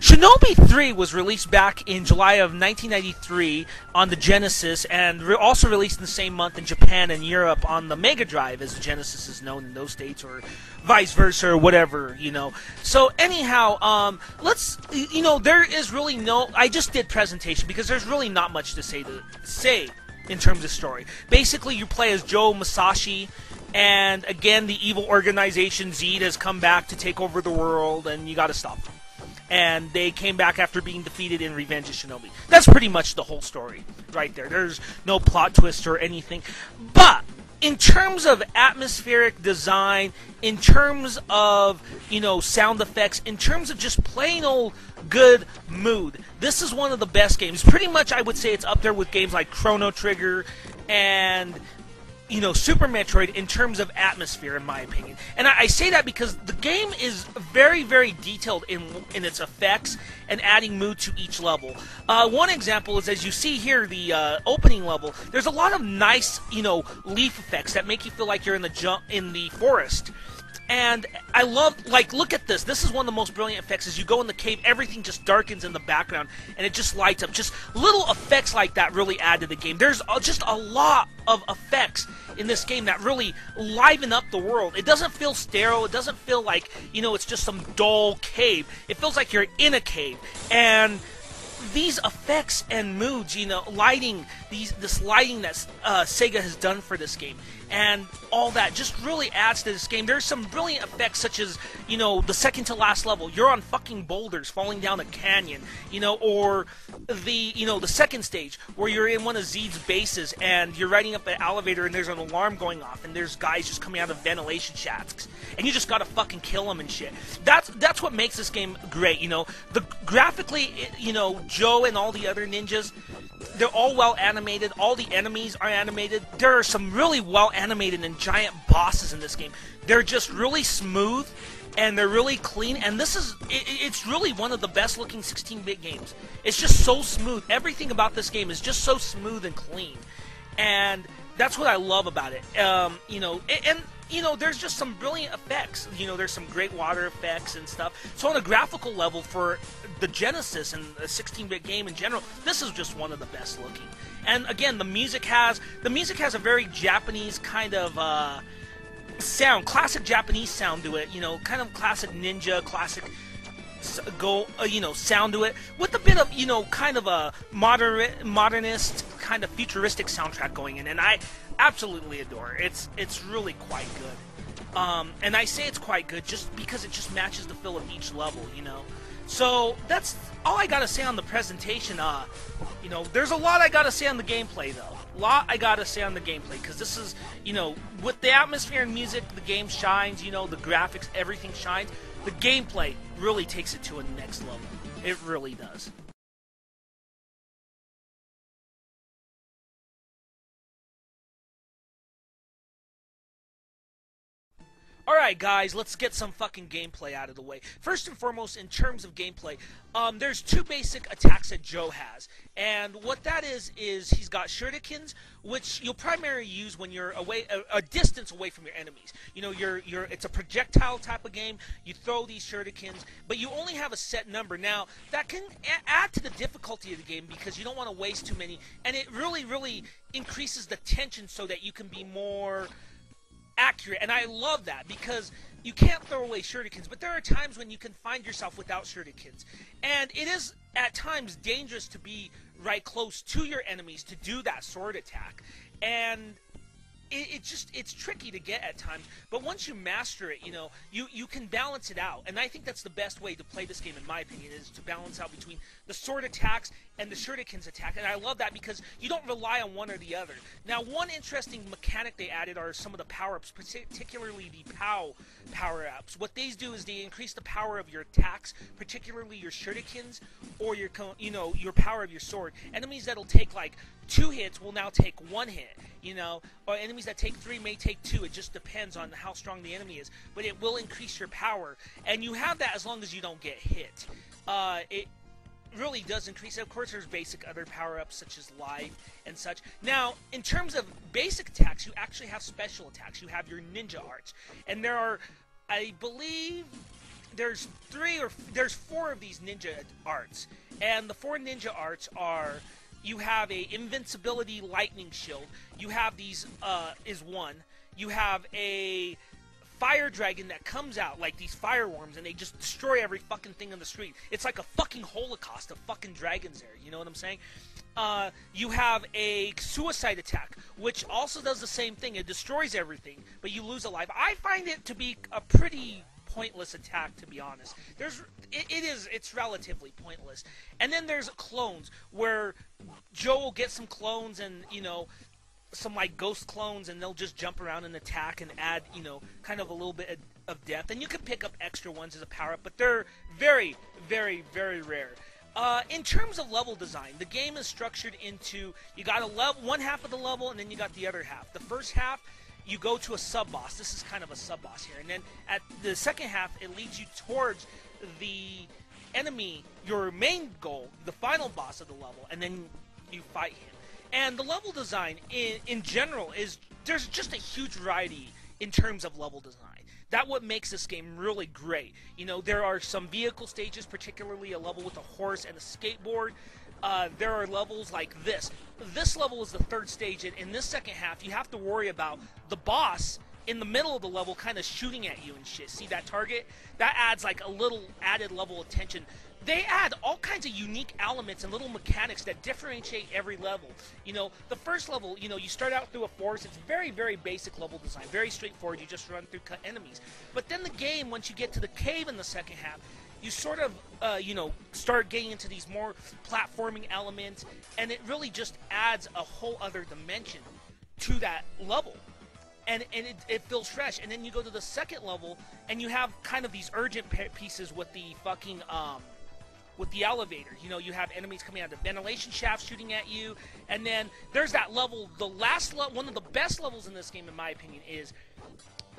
Shinobi 3 was released back in July of 1993 on the Genesis, and also released in the same month in Japan and Europe on the Mega Drive, as the Genesis is known in those states, or vice versa, or whatever, you know. So anyhow, there is really no. I just did presentation because there's really not much to say in terms of story. Basically, you play as Joe Masashi. And again, the evil organization Zed has come back to take over the world, and you got to stop them. And they came back after being defeated in Revenge of Shinobi. That's pretty much the whole story right there. There's no plot twist or anything. But in terms of atmospheric design, in terms of, sound effects, in terms of just plain old good mood, this is one of the best games. Pretty much I would say it's up there with games like Chrono Trigger and Super Metroid in terms of atmosphere, in my opinion. And I say that because the game is very, very detailed in its effects and adding mood to each level. One example is, as you see here, the opening level, there's a lot of nice, leaf effects that make you feel like you're in the forest. And I love, look at this. This is one of the most brilliant effects. As you go in the cave, everything just darkens in the background, and it just lights up. Just little effects like that really add to the game. There's just a lot of effects in this game that really liven up the world. It doesn't feel sterile. It doesn't feel like, it's just some dull cave. It feels like you're in a cave. And these effects and moods, lighting, this lighting that Sega has done for this game, and all that just really adds to this game. There's some brilliant effects, such as, the second to last level. You're on fucking boulders falling down a canyon, or the second stage where you're in one of Zed's bases and you're riding up an elevator and there's an alarm going off and there's guys just coming out of ventilation shafts and you just gotta fucking kill them and shit. That's what makes this game great, graphically, Joe and all the other ninjas, they're all well animated. All the enemies are animated. There are some really well animated and giant bosses in this game. They're just really smooth and they're really clean. And it's really one of the best looking 16-bit games. It's just so smooth. Everything about this game is just so smooth and clean. And that's what I love about it. There's just some brilliant effects. There's some great water effects and stuff. So on a graphical level for the Genesis and a 16-bit game in general, this is just one of the best looking. And again, the music has a very Japanese kind of sound, classic Japanese sound to it. Kind of classic ninja, classic sound to it, with a bit of kind of a modernist, kind of futuristic soundtrack going in, and I absolutely adore it. It's really quite good. And I say it's quite good just because it just matches the feel of each level, So that's all I gotta say on the presentation. There's a lot I gotta say on the gameplay, though. Because this is, with the atmosphere and music, the game shines. The graphics, everything shines. The gameplay really takes it to a next level. It really does. Alright guys, let's get some fucking gameplay out of the way. First and foremost, in terms of gameplay, there's two basic attacks that Joe has. And what that is he's got shurikens, which you'll primarily use when you're away, a distance away from your enemies. It's a projectile type of game. You throw these shurikens, but you only have a set number. Now, that can add to the difficulty of the game because you don't want to waste too many. And it really, really increases the tension so that you can be more accurate, and I love that because you can't throw away shurikens, but there are times when you can find yourself without shurikens, and it is at times dangerous to be right close to your enemies to do that sword attack, and it's tricky to get at times, but once you master it, you can balance it out, and I think that's the best way to play this game, in my opinion, is to balance out between the sword attacks and the shurikens attack, and I love that because you don't rely on one or the other. Now, one interesting mechanic they added are some of the power-ups, particularly the POW power-ups. What these do is they increase the power of your attacks, particularly your shurikens, or your power of your sword. Enemies that'll take like 2 hits will now take 1 hit, or enemies that take 3 may take 2. It just depends on how strong the enemy is, but it will increase your power, and you have that as long as you don't get hit. It really does increase it. Of course, there's basic other power-ups such as life and such. Now, in terms of basic attacks, you actually have special attacks. You have your ninja arts, and there are, I believe, there's four of these ninja arts, and the four ninja arts are: you have a invincibility lightning shield. You have these is one. You have a fire dragon that comes out like these fireworms, and they just destroy every fucking thing in the street. It's like a fucking holocaust of fucking dragons there. You know what I'm saying? You have a suicide attack, which also does the same thing. It destroys everything, but you lose a life. I find it to be a pretty pointless attack, to be honest. It's relatively pointless. And then there's clones, where Joe will get some clones and, some like ghost clones, and they'll just jump around and attack and add, kind of a little bit of depth. And you can pick up extra ones as a power-up, but they're very, very, very rare. In terms of level design, the game is structured into, you got one half of the level, and then you got the other half. The first half, you go to a sub-boss. This is kind of a sub-boss here. And then at the second half, it leads you towards the enemy, your main goal, the final boss of the level, and then you fight him. And the level design, in general, there's just a huge variety in terms of level design. That's what makes this game really great. There are some vehicle stages, particularly a level with a horse and a skateboard. There are levels like this. This level is the third stage, and in this second half, you have to worry about the boss in the middle of the level kind of shooting at you and shit. See that target? That adds like a little added level of tension. They add all kinds of unique elements and little mechanics that differentiate every level. The first level, you start out through a forest. It's very, very basic level design. Very straightforward. You just run through cut enemies. But then the game, once you get to the cave in the second half, you sort of, start getting into these more platforming elements, and it really just adds a whole other dimension to that level. And it feels fresh. And then you go to the second level, and you have kind of these urgent pieces with the fucking, with the elevator. You have enemies coming out of the ventilation shafts shooting at you, and then there's that level, the last level, one of the best levels in this game, in my opinion, is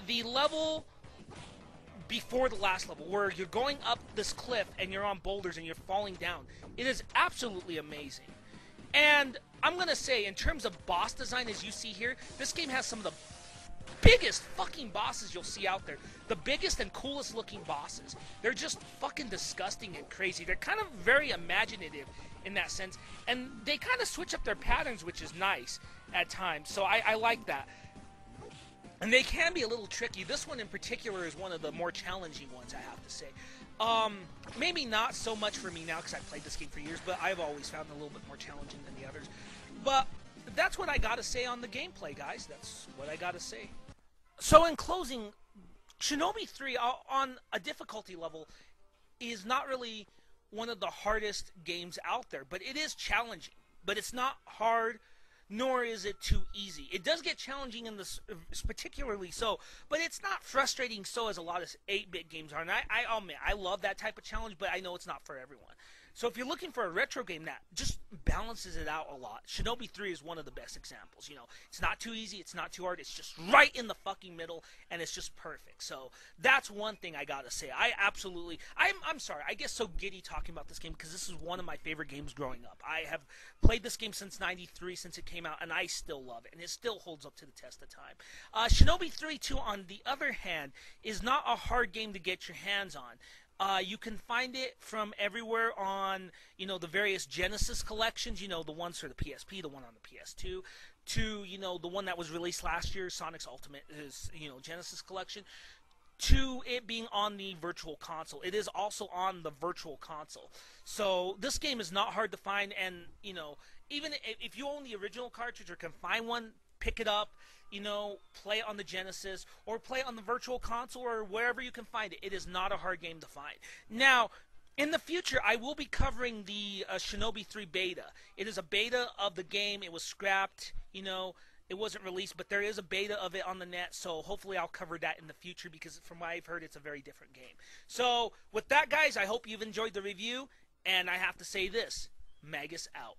the level before the last level, where you're going up this cliff, and you're on boulders, and you're falling down. It is absolutely amazing. And I'm gonna say, in terms of boss design, as you see here, this game has some of the biggest fucking bosses you'll see out there. The biggest and coolest looking bosses. They're just fucking disgusting and crazy. They're kind of very imaginative in that sense. And they kind of switch up their patterns, which is nice at times. So I like that. And they can be a little tricky. This one in particular is one of the more challenging ones, I have to say. Maybe not so much for me now, because I've played this game for years, but I've always found it a little bit more challenging than the others. But that's what I gotta say on the gameplay, guys. That's what I gotta say. So in closing, Shinobi 3 on a difficulty level is not really one of the hardest games out there, but it is challenging. But it's not hard, nor is it too easy. It does get challenging in this, particularly so, but it's not frustrating so as a lot of 8-bit games are. And I admit, I love that type of challenge, but I know it's not for everyone. So if you're looking for a retro game that just balances it out a lot, Shinobi 3 is one of the best examples. It's not too easy, it's not too hard, it's just right in the fucking middle, and it's just perfect. So that's one thing I gotta say. I'm sorry, I get so giddy talking about this game because this is one of my favorite games growing up. I have played this game since '93, since it came out, and I still love it, and it still holds up to the test of time. Shinobi 3, too, on the other hand, is not a hard game to get your hands on. You can find it from everywhere on, the various Genesis collections, the ones for the PSP, the one on the PS2, to, the one that was released last year, Sonic's Ultimate, Genesis collection, to it being on the Virtual Console. It is also on the Virtual Console. So this game is not hard to find, and, even if you own the original cartridge or can find one, pick it up, play it on the Genesis, or play it on the Virtual Console, or wherever you can find it. It is not a hard game to find. Now, in the future, I will be covering the Shinobi 3 beta. It is a beta of the game. It was scrapped, it wasn't released, but there is a beta of it on the net, so hopefully I'll cover that in the future, because from what I've heard, it's a very different game. So, with that, guys, I hope you've enjoyed the review, and I have to say this, Magus out.